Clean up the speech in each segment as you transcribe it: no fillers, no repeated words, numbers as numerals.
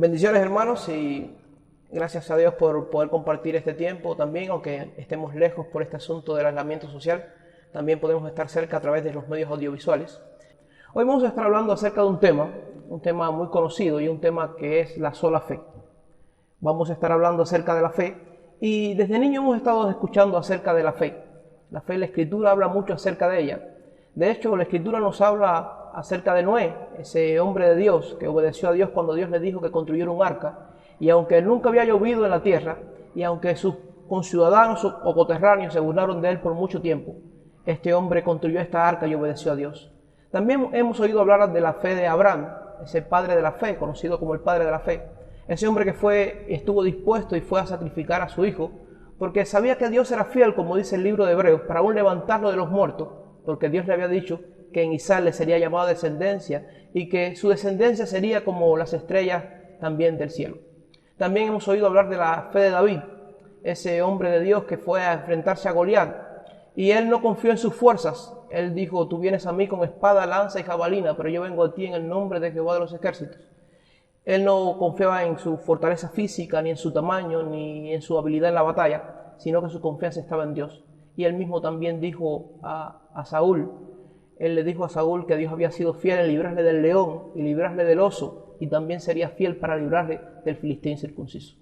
Bendiciones, hermanos, y gracias a Dios por poder compartir este tiempo también, aunque estemos lejos por este asunto del aislamiento social, también podemos estar cerca a través de los medios audiovisuales. Hoy vamos a estar hablando acerca de un tema muy conocido y un tema que es la sola fe. Vamos a estar hablando acerca de la fe y desde niño hemos estado escuchando acerca de la fe. La fe, la Escritura habla mucho acerca de ella. De hecho, la Escritura nos habla acerca de Noé, ese hombre de Dios que obedeció a Dios cuando Dios le dijo que construyera un arca. Y aunque nunca había llovido en la tierra, y aunque sus conciudadanos o coterráneos se burlaron de él por mucho tiempo, este hombre construyó esta arca y obedeció a Dios. También hemos oído hablar de la fe de Abraham, ese padre de la fe, conocido como el padre de la fe. Ese hombre que estuvo dispuesto y fue a sacrificar a su hijo, porque sabía que Dios era fiel, como dice el libro de Hebreos, para aún levantarlo de los muertos, porque Dios le había dicho que en Isaac le sería llamada descendencia y que su descendencia sería como las estrellas también del cielo. También hemos oído hablar de la fe de David, ese hombre de Dios que fue a enfrentarse a Goliat, y él no confió en sus fuerzas. Él dijo: tú vienes a mí con espada, lanza y jabalina, pero yo vengo a ti en el nombre de Jehová de los ejércitos. Él no confiaba en su fortaleza física, ni en su tamaño, ni en su habilidad en la batalla, sino que su confianza estaba en Dios. Y él mismo también dijo a Saúl, él le dijo a Saúl que Dios había sido fiel en librarle del león y librarle del oso, y también sería fiel para librarle del filisteo incircunciso.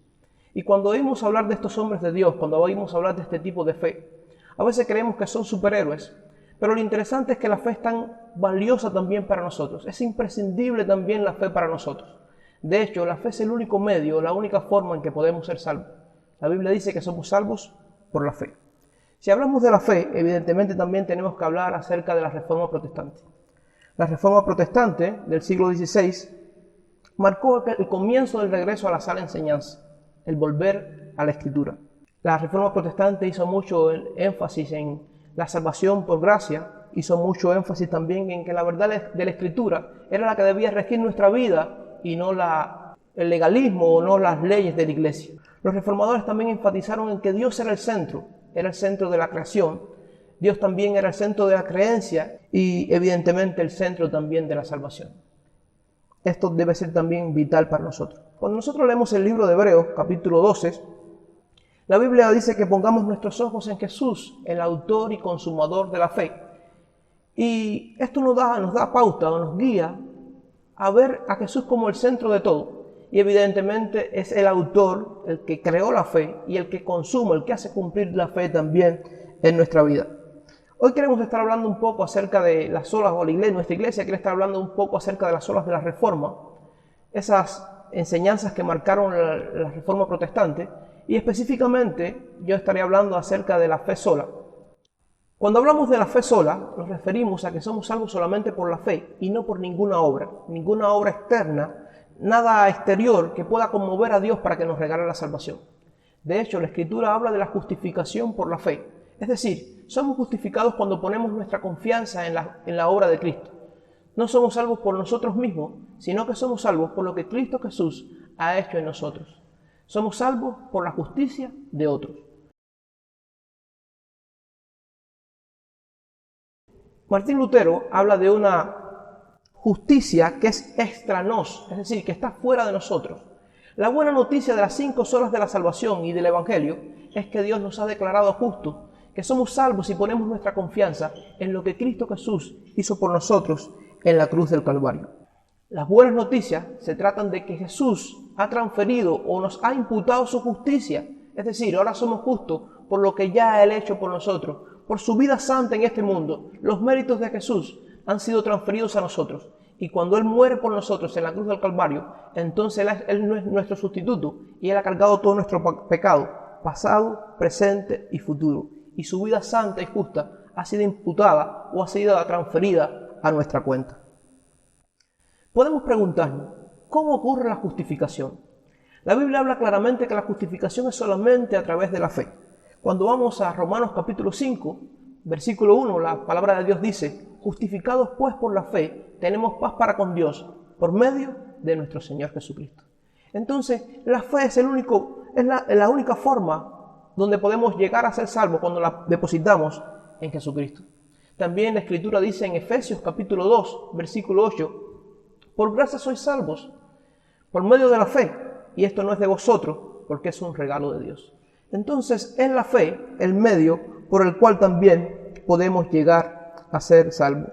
Y cuando oímos hablar de estos hombres de Dios, cuando oímos hablar de este tipo de fe, a veces creemos que son superhéroes, pero lo interesante es que la fe es tan valiosa también para nosotros, es imprescindible también la fe para nosotros. De hecho, la fe es el único medio, la única forma en que podemos ser salvos. La Biblia dice que somos salvos por la fe. Si hablamos de la fe, evidentemente también tenemos que hablar acerca de la Reforma Protestante. La Reforma Protestante del siglo XVI marcó el comienzo del regreso a la sana enseñanza, el volver a la Escritura. La Reforma Protestante hizo mucho énfasis en la salvación por gracia, hizo mucho énfasis también en que la verdad de la Escritura era la que debía regir nuestra vida y no el legalismo o no las leyes de la Iglesia. Los reformadores también enfatizaron en que Dios era el centro de la creación. Dios también era el centro de la creencia y evidentemente el centro también de la salvación. Esto debe ser también vital para nosotros. Cuando nosotros leemos el libro de Hebreos, capítulo 12, la Biblia dice que pongamos nuestros ojos en Jesús, el autor y consumador de la fe. Y esto nos da pauta o nos guía a ver a Jesús como el centro de todo. Y evidentemente es el autor, el que creó la fe y el que consuma, el que hace cumplir la fe también en nuestra vida. Hoy queremos estar hablando un poco acerca de las olas, o nuestra iglesia quiere estar hablando un poco acerca de las olas de la Reforma, esas enseñanzas que marcaron la Reforma Protestante, y específicamente yo estaré hablando acerca de la fe sola. Cuando hablamos de la fe sola, nos referimos a que somos salvos solamente por la fe y no por ninguna obra externa, nada exterior que pueda conmover a Dios para que nos regale la salvación. De hecho, la Escritura habla de la justificación por la fe. Es decir, somos justificados cuando ponemos nuestra confianza en la obra de Cristo. No somos salvos por nosotros mismos, sino que somos salvos por lo que Cristo Jesús ha hecho en nosotros. Somos salvos por la justicia de otros. Martín Lutero habla de una justicia que es extra nos, es decir, que está fuera de nosotros. La buena noticia de las 5 solas de la salvación y del Evangelio es que Dios nos ha declarado justos, que somos salvos si ponemos nuestra confianza en lo que Cristo Jesús hizo por nosotros en la cruz del Calvario. Las buenas noticias se tratan de que Jesús ha transferido o nos ha imputado su justicia, es decir, ahora somos justos por lo que ya Él ha hecho por nosotros, por su vida santa en este mundo. Los méritos de Jesús han sido transferidos a nosotros, y cuando Él muere por nosotros en la cruz del Calvario, entonces Él no es nuestro sustituto y Él ha cargado todo nuestro pecado, pasado, presente y futuro, y su vida santa y justa ha sido imputada o ha sido transferida a nuestra cuenta. Podemos preguntarnos, ¿cómo ocurre la justificación? La Biblia habla claramente que la justificación es solamente a través de la fe. Cuando vamos a Romanos capítulo 5, versículo 1, la palabra de Dios dice: justificados pues por la fe, tenemos paz para con Dios, por medio de nuestro Señor Jesucristo. Entonces, la fe es la única forma donde podemos llegar a ser salvos, cuando la depositamos en Jesucristo. También la Escritura dice en Efesios capítulo 2, versículo 8, por gracia sois salvos, por medio de la fe, y esto no es de vosotros, porque es un regalo de Dios. Entonces es la fe el medio por el cual también podemos llegar a ser salvos.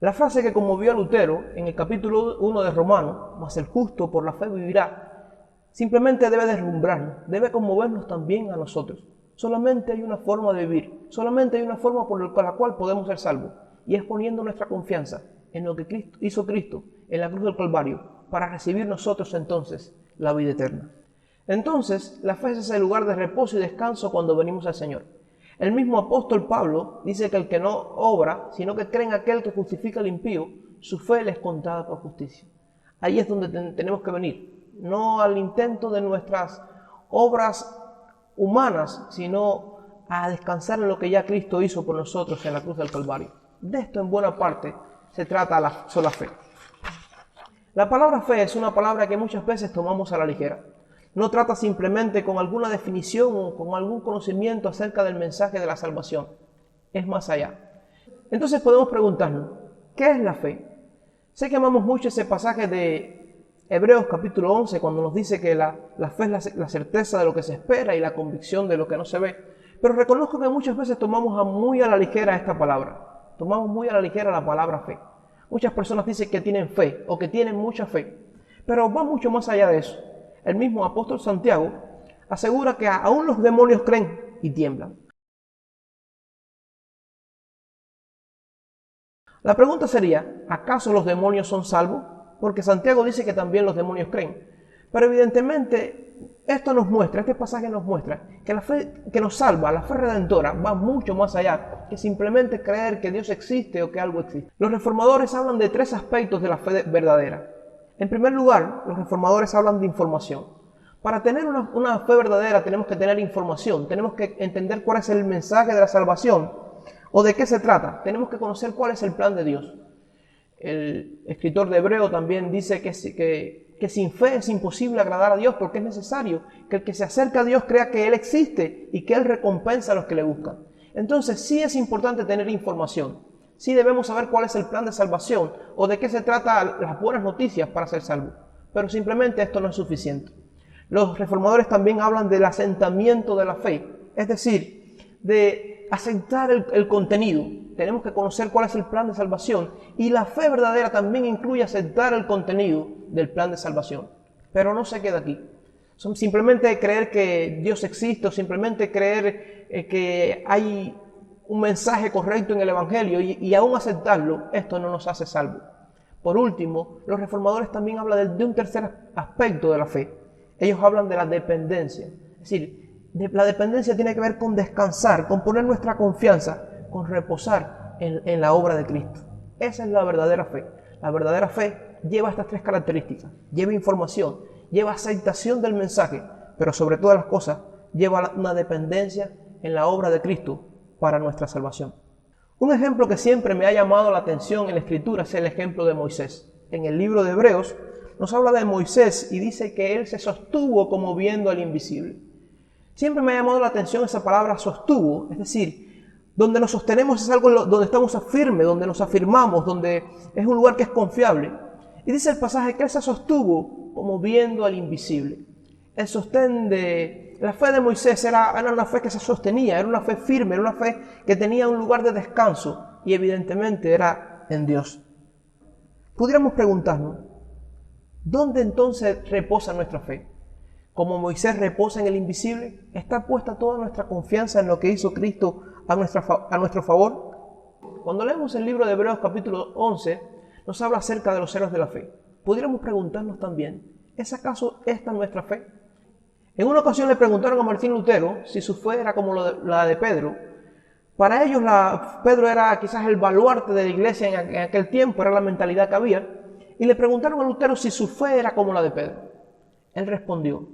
La frase que conmovió a Lutero en el capítulo 1 de Romanos, mas el justo por la fe vivirá, simplemente debe deslumbrarnos, debe conmovernos también a nosotros. Solamente hay una forma de vivir, solamente hay una forma por la cual podemos ser salvos, y es poniendo nuestra confianza en lo que hizo Cristo en la cruz del Calvario, para recibir nosotros entonces la vida eterna. Entonces, la fe es ese lugar de reposo y descanso cuando venimos al Señor. El mismo apóstol Pablo dice que el que no obra, sino que cree en aquel que justifica al impío, su fe le es contada por justicia. Ahí es donde tenemos que venir, no al intento de nuestras obras humanas, sino a descansar en lo que ya Cristo hizo por nosotros en la cruz del Calvario. De esto en buena parte se trata la sola fe. La palabra fe es una palabra que muchas veces tomamos a la ligera. No trata simplemente con alguna definición o con algún conocimiento acerca del mensaje de la salvación. Es más allá. Entonces podemos preguntarnos, ¿qué es la fe? Sé que amamos mucho ese pasaje de Hebreos capítulo 11, cuando nos dice que la fe es la certeza de lo que se espera y la convicción de lo que no se ve. Pero reconozco que muchas veces tomamos muy a la ligera esta palabra. Tomamos muy a la ligera la palabra fe. Muchas personas dicen que tienen fe o que tienen mucha fe, pero va mucho más allá de eso. El mismo apóstol Santiago asegura que aún los demonios creen y tiemblan. La pregunta sería, ¿acaso los demonios son salvos? Porque Santiago dice que también los demonios creen. Pero evidentemente este pasaje nos muestra que la fe que nos salva, la fe redentora, va mucho más allá que simplemente creer que Dios existe o que algo existe. Los reformadores hablan de 3 aspectos de la fe verdadera. En primer lugar, los reformadores hablan de información. Para tener una fe verdadera tenemos que tener información, tenemos que entender cuál es el mensaje de la salvación o de qué se trata. Tenemos que conocer cuál es el plan de Dios. El escritor de Hebreo también dice que sin fe es imposible agradar a Dios, porque es necesario que el que se acerca a Dios crea que Él existe y que Él recompensa a los que le buscan. Entonces sí es importante tener información, sí debemos saber cuál es el plan de salvación o de qué se trata las buenas noticias para ser salvo, pero simplemente esto no es suficiente. Los reformadores también hablan del asentamiento de la fe, es decir, de aceptar el contenido. Tenemos que conocer cuál es el plan de salvación, y la fe verdadera también incluye aceptar el contenido del plan de salvación. Pero no se queda aquí. Simplemente creer que Dios existe o simplemente creer que hay un mensaje correcto en el Evangelio y aún aceptarlo, esto no nos hace salvos. Por último, los reformadores también hablan de un tercer aspecto de la fe. Ellos hablan de la dependencia. Es decir, la dependencia tiene que ver con descansar, con poner nuestra confianza, con reposar en la obra de Cristo. Esa es la verdadera fe. La verdadera fe lleva estas 3 características. Lleva información, lleva aceptación del mensaje, pero sobre todas las cosas, lleva una dependencia en la obra de Cristo para nuestra salvación. Un ejemplo que siempre me ha llamado la atención en la Escritura es el ejemplo de Moisés. En el libro de Hebreos nos habla de Moisés y dice que él se sostuvo como viendo al invisible. Siempre me ha llamado la atención esa palabra sostuvo, es decir, donde nos sostenemos es algo donde estamos firmes, donde nos afirmamos, donde es un lugar que es confiable. Y dice el pasaje que él se sostuvo como viendo al invisible. El sostén de la fe de Moisés era una fe que se sostenía, era una fe firme, era una fe que tenía un lugar de descanso y evidentemente era en Dios. Pudiéramos preguntarnos, ¿dónde entonces reposa nuestra fe? Como Moisés reposa en el invisible, ¿está puesta toda nuestra confianza en lo que hizo Cristo a nuestro favor? Cuando leemos el libro de Hebreos capítulo 11, nos habla acerca de los héroes de la fe. Pudiéramos preguntarnos también, ¿es acaso esta nuestra fe? En una ocasión le preguntaron a Martín Lutero si su fe era como la de Pedro. Para ellos Pedro era quizás el baluarte de la iglesia en aquel tiempo, era la mentalidad que había. Y le preguntaron a Lutero si su fe era como la de Pedro. Él respondió,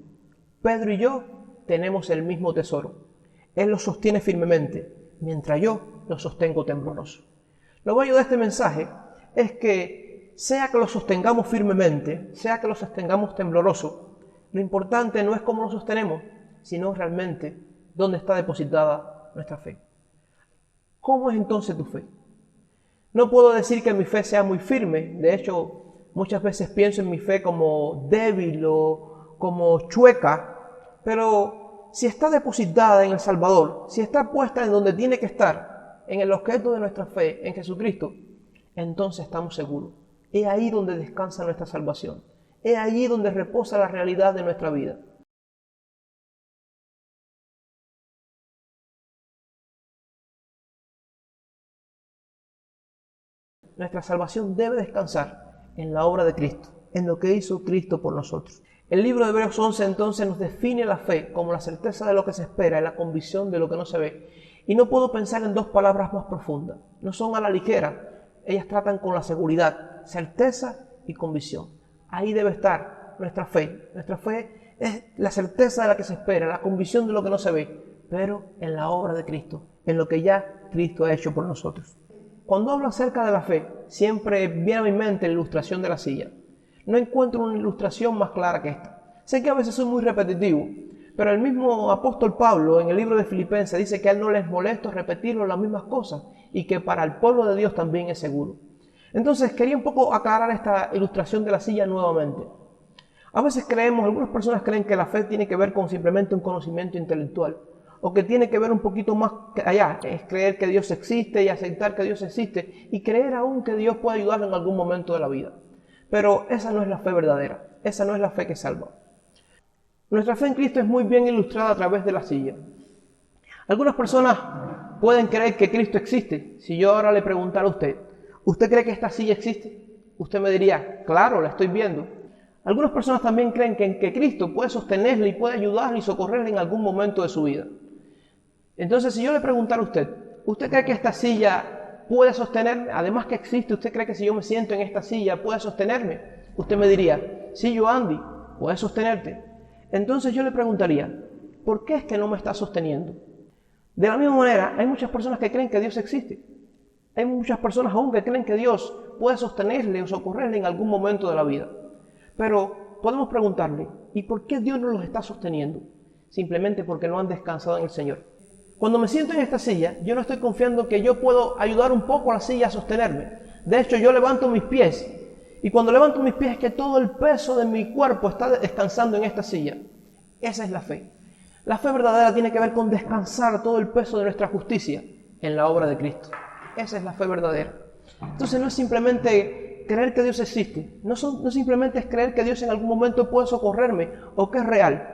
Pedro y yo tenemos el mismo tesoro. Él lo sostiene firmemente, mientras yo lo sostengo tembloroso. Lo bello de este mensaje es que sea que lo sostengamos firmemente, sea que lo sostengamos tembloroso, lo importante no es cómo lo sostenemos, sino realmente dónde está depositada nuestra fe. ¿Cómo es entonces tu fe? No puedo decir que mi fe sea muy firme. De hecho, muchas veces pienso en mi fe como débil o como chueca. Pero si está depositada en el Salvador, si está puesta en donde tiene que estar, en el objeto de nuestra fe, en Jesucristo, entonces estamos seguros. Es ahí donde descansa nuestra salvación. Es allí donde reposa la realidad de nuestra vida. Nuestra salvación debe descansar en la obra de Cristo, en lo que hizo Cristo por nosotros. El libro de Hebreos 11 entonces nos define la fe como la certeza de lo que se espera y la convicción de lo que no se ve. Y no puedo pensar en dos palabras más profundas. No son a la ligera, ellas tratan con la seguridad, certeza y convicción. Ahí debe estar nuestra fe. Nuestra fe es la certeza de la que se espera, la convicción de lo que no se ve, pero en la obra de Cristo, en lo que ya Cristo ha hecho por nosotros. Cuando hablo acerca de la fe, siempre viene a mi mente la ilustración de la silla. No encuentro una ilustración más clara que esta. Sé que a veces soy muy repetitivo, pero el mismo apóstol Pablo en el libro de Filipenses dice que a él no le es molesto repetirlo las mismas cosas y que para el pueblo de Dios también es seguro. Entonces quería un poco aclarar esta ilustración de la silla nuevamente. A veces algunas personas creen que la fe tiene que ver con simplemente un conocimiento intelectual, o que tiene que ver un poquito más allá, es creer que Dios existe y aceptar que Dios existe y creer aún que Dios puede ayudarlo en algún momento de la vida. Pero esa no es la fe verdadera, esa no es la fe que salva. Nuestra fe en Cristo es muy bien ilustrada a través de la silla. Algunas personas pueden creer que Cristo existe. Si yo ahora le preguntara a usted, ¿usted cree que esta silla existe? Usted me diría, claro, la estoy viendo. Algunas personas también creen que Cristo puede sostenerle y puede ayudarle y socorrerle en algún momento de su vida. Entonces, si yo le preguntara a usted, ¿usted cree que esta silla puede sostenerme? Además que existe, ¿usted cree que si yo me siento en esta silla puede sostenerme? Usted me diría, sí, Andy, puede sostenerte. Entonces yo le preguntaría, ¿por qué es que no me está sosteniendo? De la misma manera, hay muchas personas que creen que Dios existe. Hay muchas personas aún que creen que Dios puede sostenerle o socorrerle en algún momento de la vida. Pero podemos preguntarle, ¿y por qué Dios no los está sosteniendo? Simplemente porque no han descansado en el Señor. Cuando me siento en esta silla, yo no estoy confiando que yo puedo ayudar un poco a la silla a sostenerme. De hecho, yo levanto mis pies. Y cuando levanto mis pies es que todo el peso de mi cuerpo está descansando en esta silla. Esa es la fe. La fe verdadera tiene que ver con descansar todo el peso de nuestra justicia en la obra de Cristo. Esa es la fe verdadera. Entonces no es simplemente creer que Dios existe. No simplemente es creer que Dios en algún momento puede socorrerme o que es real.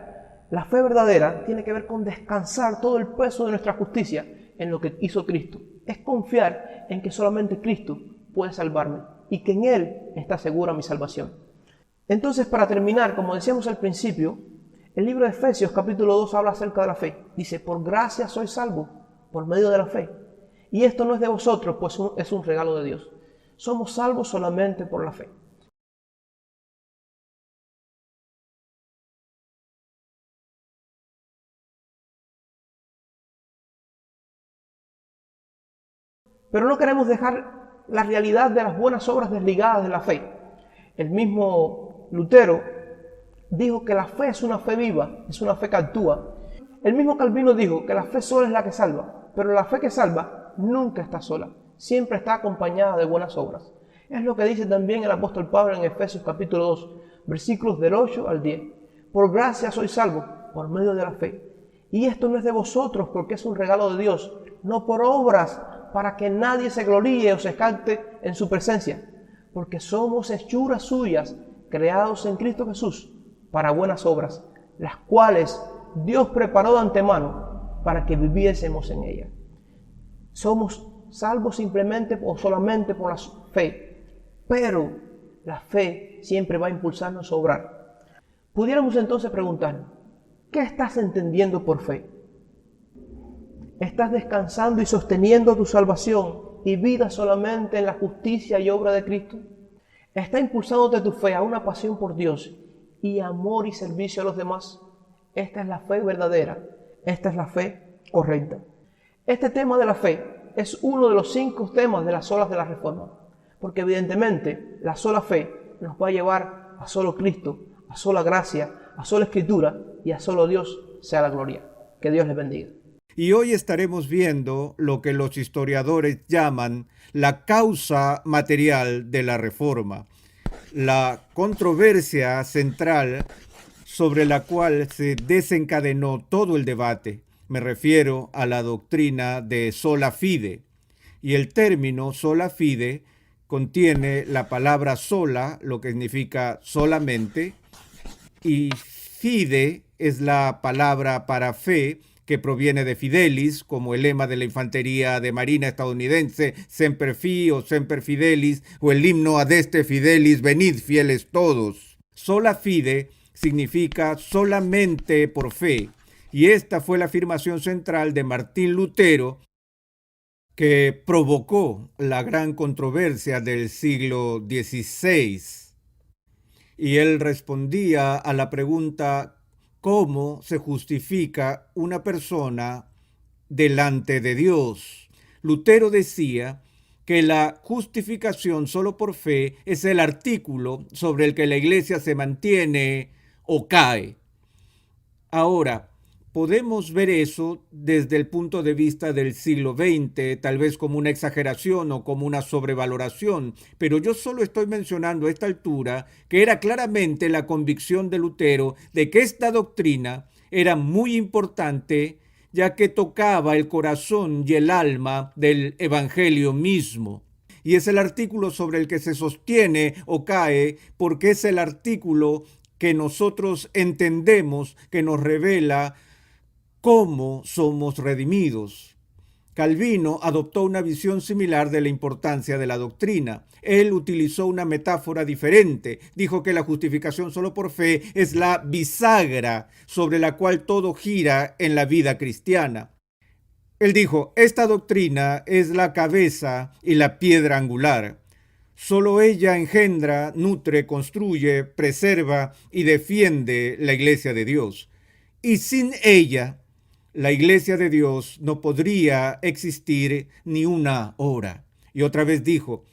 La fe verdadera tiene que ver con descansar todo el peso de nuestra justicia en lo que hizo Cristo. Es confiar en que solamente Cristo puede salvarme y que en Él está segura mi salvación. Entonces, para terminar, como decíamos al principio, el libro de Efesios capítulo 2 habla acerca de la fe. Dice, por gracia sois salvos, por medio de la fe. Y esto no es de vosotros, pues es un regalo de Dios. Somos salvos solamente por la fe. Pero no queremos dejar la realidad de las buenas obras desligadas de la fe. El mismo Lutero dijo que la fe es una fe viva, es una fe que actúa. El mismo Calvino dijo que la fe sola es la que salva, pero la fe que salva nunca está sola, siempre está acompañada de buenas obras. Es lo que dice también el apóstol Pablo en Efesios capítulo 2, versículos del 8 al 10. Por gracia sois salvos, por medio de la fe. Y esto no es de vosotros, porque es un regalo de Dios, no por obras, para que nadie se gloríe o se jacte en su presencia, porque somos hechuras suyas, creados en Cristo Jesús, para buenas obras, las cuales Dios preparó de antemano para que viviésemos en ellas. Somos salvos simplemente o solamente por la fe, pero la fe siempre va a impulsarnos a obrar. Pudiéramos entonces preguntar, ¿qué estás entendiendo por fe? ¿Estás descansando y sosteniendo tu salvación y vida solamente en la justicia y obra de Cristo? ¿Está impulsándote tu fe a una pasión por Dios y amor y servicio a los demás? Esta es la fe verdadera, esta es la fe correcta. Este tema de la fe es uno de los 5 temas de las olas de la Reforma, porque evidentemente la sola fe nos va a llevar a solo Cristo, a sola gracia, a sola Escritura y a solo Dios sea la gloria. Que Dios les bendiga. Y hoy estaremos viendo lo que los historiadores llaman la causa material de la Reforma, la controversia central sobre la cual se desencadenó todo el debate. Me refiero a la doctrina de sola fide. Y el término sola fide contiene la palabra sola, lo que significa solamente, y fide es la palabra para fe, que proviene de fidelis, como el lema de la infantería de marina estadounidense, semper fi o semper fidelis, o el himno adeste fidelis, venid fieles todos. Sola fide significa solamente por fe, y esta fue la afirmación central de Martín Lutero, que provocó la gran controversia del siglo XVI. Y él respondía a la pregunta: ¿cómo se justifica una persona delante de Dios? Lutero decía que la justificación solo por fe es el artículo sobre el que la iglesia se mantiene o cae. Ahora, podemos ver eso desde el punto de vista del siglo XX, tal vez como una exageración o como una sobrevaloración, pero yo solo estoy mencionando a esta altura que era claramente la convicción de Lutero de que esta doctrina era muy importante, ya que tocaba el corazón y el alma del evangelio mismo. Y es el artículo sobre el que se sostiene o cae, porque es el artículo que nosotros entendemos, que nos revela cómo somos redimidos. Calvino adoptó una visión similar de la importancia de la doctrina. Él utilizó una metáfora diferente. Dijo que la justificación solo por fe es la bisagra sobre la cual todo gira en la vida cristiana. Él dijo: esta doctrina es la cabeza y la piedra angular. Solo ella engendra, nutre, construye, preserva y defiende la iglesia de Dios. Y sin ella, la iglesia de Dios no podría existir ni una hora. Y otra vez dijo: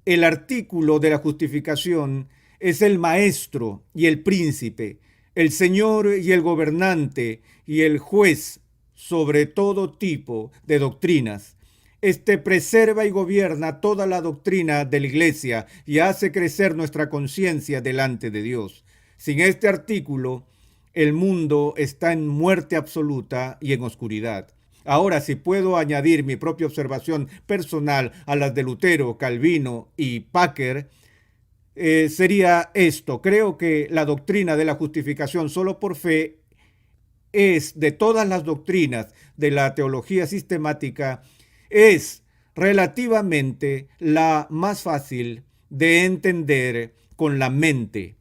el artículo de la justificación es el maestro y el príncipe, el señor y el gobernante y el juez sobre todo tipo de doctrinas. Este preserva y gobierna toda la doctrina de la iglesia y hace crecer nuestra conciencia delante de Dios. Sin este artículo, el mundo está en muerte absoluta y en oscuridad. Ahora, si puedo añadir mi propia observación personal a las de Lutero, Calvino y Packer, sería esto: creo que la doctrina de la justificación solo por fe es, de todas las doctrinas de la teología sistemática, es relativamente la más fácil de entender con la mente.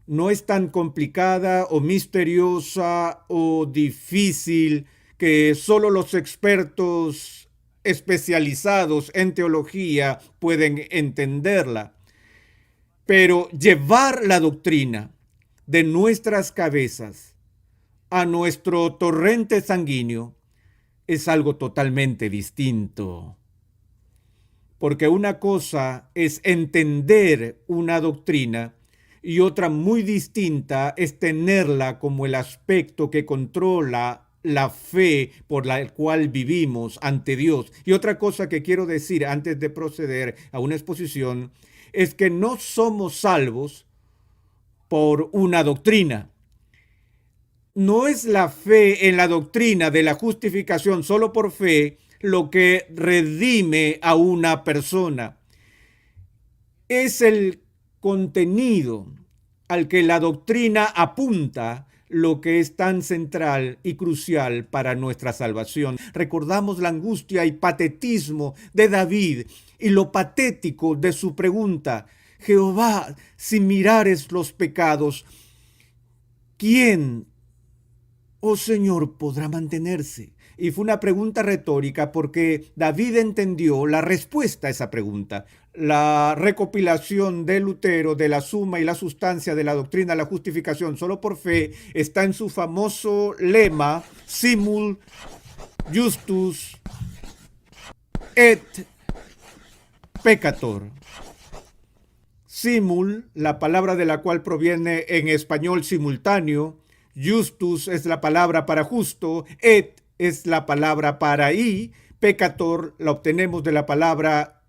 No es tan complicada o misteriosa o difícil que solo los expertos especializados en teología pueden entenderla. Pero llevar la doctrina de nuestras cabezas a nuestro torrente sanguíneo es algo totalmente distinto. Porque una cosa es entender una doctrina y otra muy distinta es tenerla como el aspecto que controla la fe por la cual vivimos ante Dios. Y otra cosa que quiero decir antes de proceder a una exposición es que no somos salvos por una doctrina. No es la fe en la doctrina de la justificación solo por fe lo que redime a una persona. Es el contenido al que la doctrina apunta lo que es tan central y crucial para nuestra salvación. Recordamos la angustia y patetismo de David y lo patético de su pregunta: Jehová, si mirares los pecados, ¿quién, oh Señor, podrá mantenerse? Y fue una pregunta retórica porque David entendió la respuesta a esa pregunta. La recopilación de Lutero de la suma y la sustancia de la doctrina de la justificación solo por fe está en su famoso lema: simul justus et peccator. Simul, la palabra de la cual proviene en español simultáneo. Justus es la palabra para justo. Et es la palabra para y pecador la obtenemos de la palabra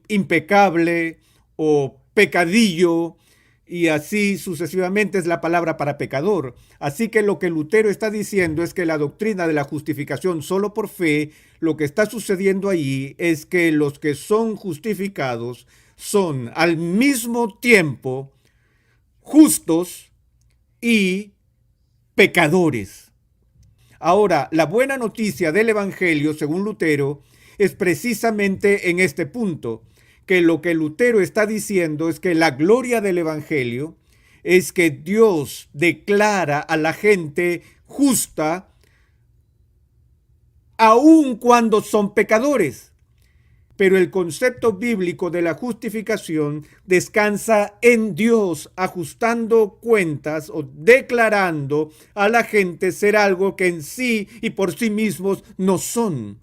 impecable o pecadillo, y así sucesivamente es la palabra para pecador. Así que lo que Lutero está diciendo es que la doctrina de la justificación solo por fe, lo que está sucediendo ahí es que los que son justificados son al mismo tiempo justos y pecadores. Ahora, la buena noticia del Evangelio, según Lutero, es precisamente en este punto, que lo que Lutero está diciendo es que la gloria del Evangelio es que Dios declara a la gente justa aun cuando son pecadores. Pero el concepto bíblico de la justificación descansa en Dios ajustando cuentas o declarando a la gente ser algo que en sí y por sí mismos no son.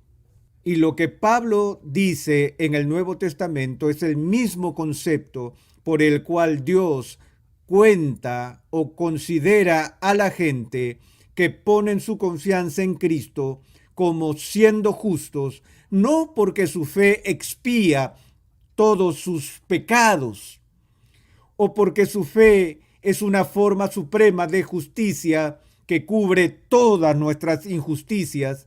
Y lo que Pablo dice en el Nuevo Testamento es el mismo concepto por el cual Dios cuenta o considera a la gente que ponen su confianza en Cristo como siendo justos, no porque su fe expía todos sus pecados o porque su fe es una forma suprema de justicia que cubre todas nuestras injusticias,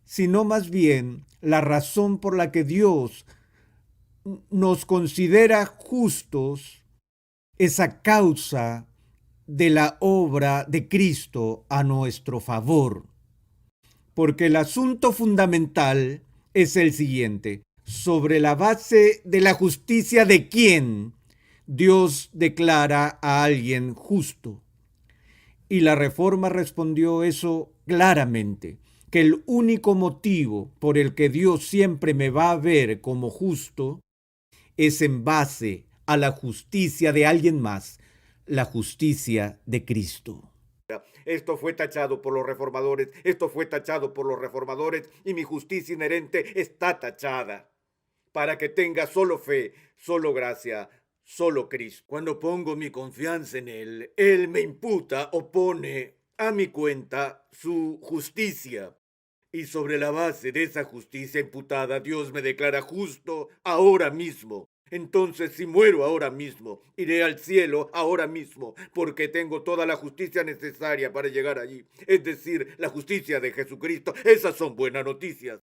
sino más bien la razón por la que Dios nos considera justos es a causa de la obra de Cristo a nuestro favor. Porque el asunto fundamental es el siguiente: sobre la base de la justicia de quién Dios declara a alguien justo. Y la Reforma respondió eso claramente, que el único motivo por el que Dios siempre me va a ver como justo es en base a la justicia de alguien más, la justicia de Cristo. Esto fue tachado por los reformadores, esto fue tachado por los reformadores, y mi justicia inherente está tachada para que tenga solo fe, solo gracia, solo Cristo. Cuando pongo mi confianza en Él me imputa o pone a mi cuenta su justicia. Y sobre la base de esa justicia imputada, Dios me declara justo ahora mismo. Entonces, si muero ahora mismo, iré al cielo ahora mismo, porque tengo toda la justicia necesaria para llegar allí. Es decir, la justicia de Jesucristo. Esas son buenas noticias.